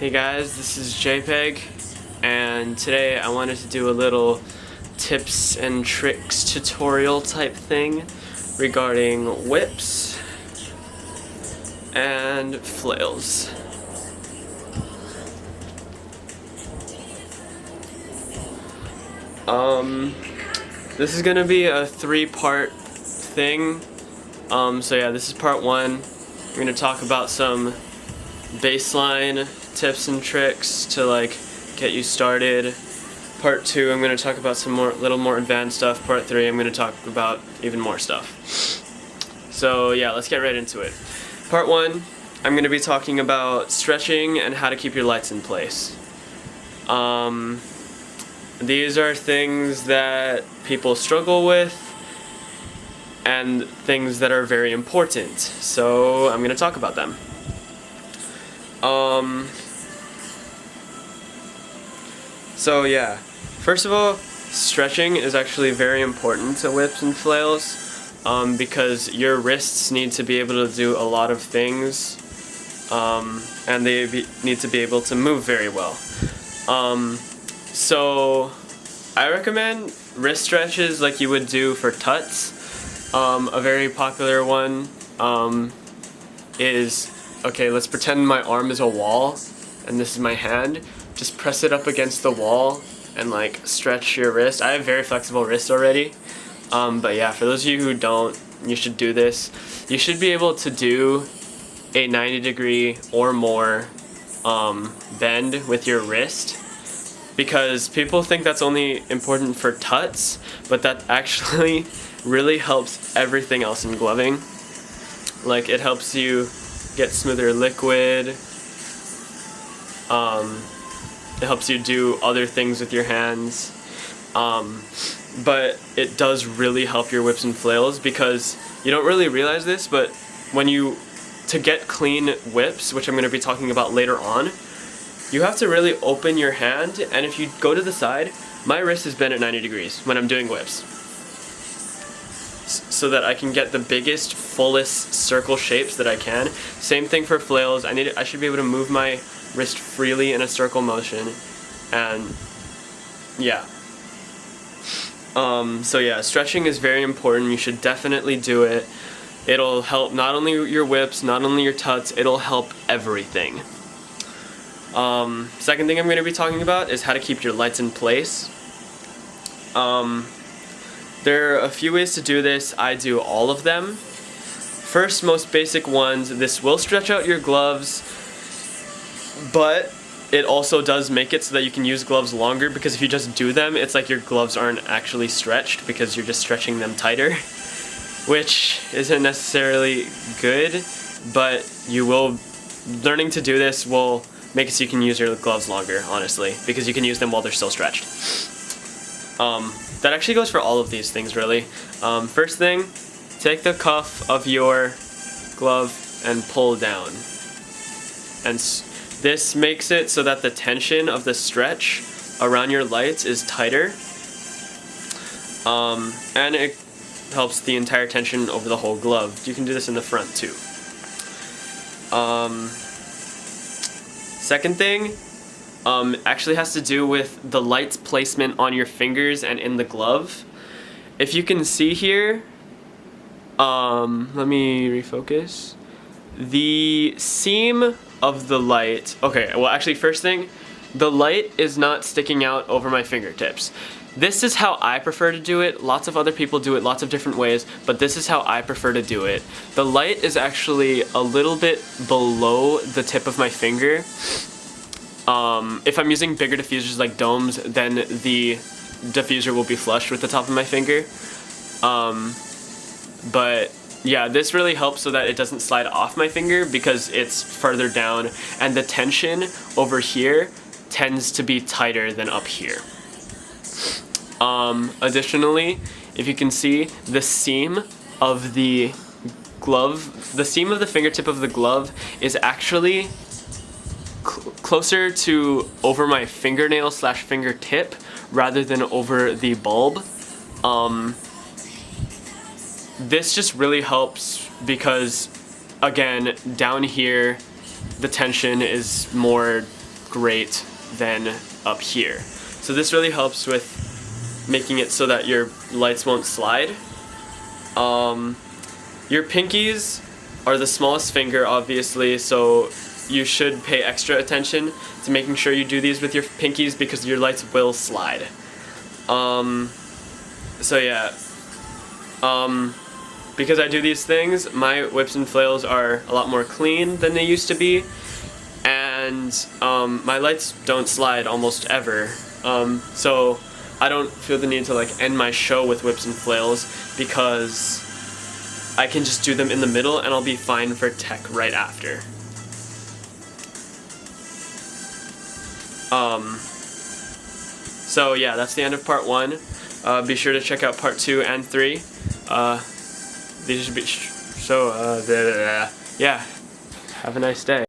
Hey guys, this is Jaypegg, and today I wanted to do a little tips and tricks tutorial type thing regarding whips and flails. This is gonna be a 3-part thing. So yeah, this is part 1. I'm gonna talk about some baseline tips and tricks to like get you started. Part 2, I'm going to talk about some little more advanced stuff. Part 3, I'm going to talk about even more stuff. So yeah, let's get right into it. Part 1, I'm going to be talking about stretching and how to keep your lights in place. These are things that people struggle with and things that are very important. So I'm going to talk about them. So yeah, first of all, stretching is actually very important to whips and flails, because your wrists need to be able to do a lot of things, and they need to be able to move very well. So I recommend wrist stretches like you would do for tuts. A very popular one is, okay, let's pretend my arm is a wall and this is my hand. Just press it up against the wall and like stretch your wrist. I have very flexible wrists already, but yeah, for those of you who don't, you should do this. You should be able to do a 90-degree or more bend with your wrist, because people think that's only important for tuts, but that actually really helps everything else in gloving. Like, it helps you get smoother liquid. It helps you do other things with your hands, but it does really help your whips and flails, because you don't really realize this, but to get clean whips, which I'm going to be talking about later on, you have to really open your hand, and if you go to the side, my wrist is bent at 90 degrees when I'm doing whips, so that I can get the biggest, fullest circle shapes that I can. Same thing for flails. I should be able to move my wrist freely in a circle motion, and yeah. So yeah, stretching is very important. You should definitely do it. It'll help not only your whips, not only your tuts, it'll help everything. Second thing I'm going to be talking about is how to keep your lights in place. There are a few ways to do this. I do all of them. First, most basic ones, this will stretch out your gloves, but it also does make it so that you can use gloves longer, because if you just do them, it's like your gloves aren't actually stretched because you're just stretching them tighter, which isn't necessarily good, but learning to do this will make it so you can use your gloves longer, honestly, because you can use them while they're still stretched. That actually goes for all of these things, really. First thing, take the cuff of your glove and pull down. And this makes it so that the tension of the stretch around your lights is tighter. And it helps the entire tension over the whole glove. You can do this in the front too. Second thing, actually has to do with the light's placement on your fingers and in the glove. If you can see here, let me refocus. The seam of the light, okay, well actually first thing, the light is not sticking out over my fingertips. This is how I prefer to do it. Lots of other people do it lots of different ways, but this is how I prefer to do it. The light is actually a little bit below the tip of my finger. If I'm using bigger diffusers like domes, then the diffuser will be flush with the top of my finger. But yeah, this really helps so that it doesn't slide off my finger because it's further down, and the tension over here tends to be tighter than up here. Additionally, if you can see, the seam of the glove, the seam of the fingertip of the glove is actually closer to over my fingernail / fingertip rather than over the bulb. This just really helps because, again, down here the tension is more great than up here. So this really helps with making it so that your lights won't slide. Your pinkies are the smallest finger, obviously, so you should pay extra attention to making sure you do these with your pinkies because your lights will slide. So yeah, because I do these things, my whips and flails are a lot more clean than they used to be, and my lights don't slide almost ever. So I don't feel the need to like end my show with whips and flails because I can just do them in the middle and I'll be fine for tech right after. So yeah, that's the end of part 1. Be sure to check out part 2 and 3. These should be yeah. Have a nice day.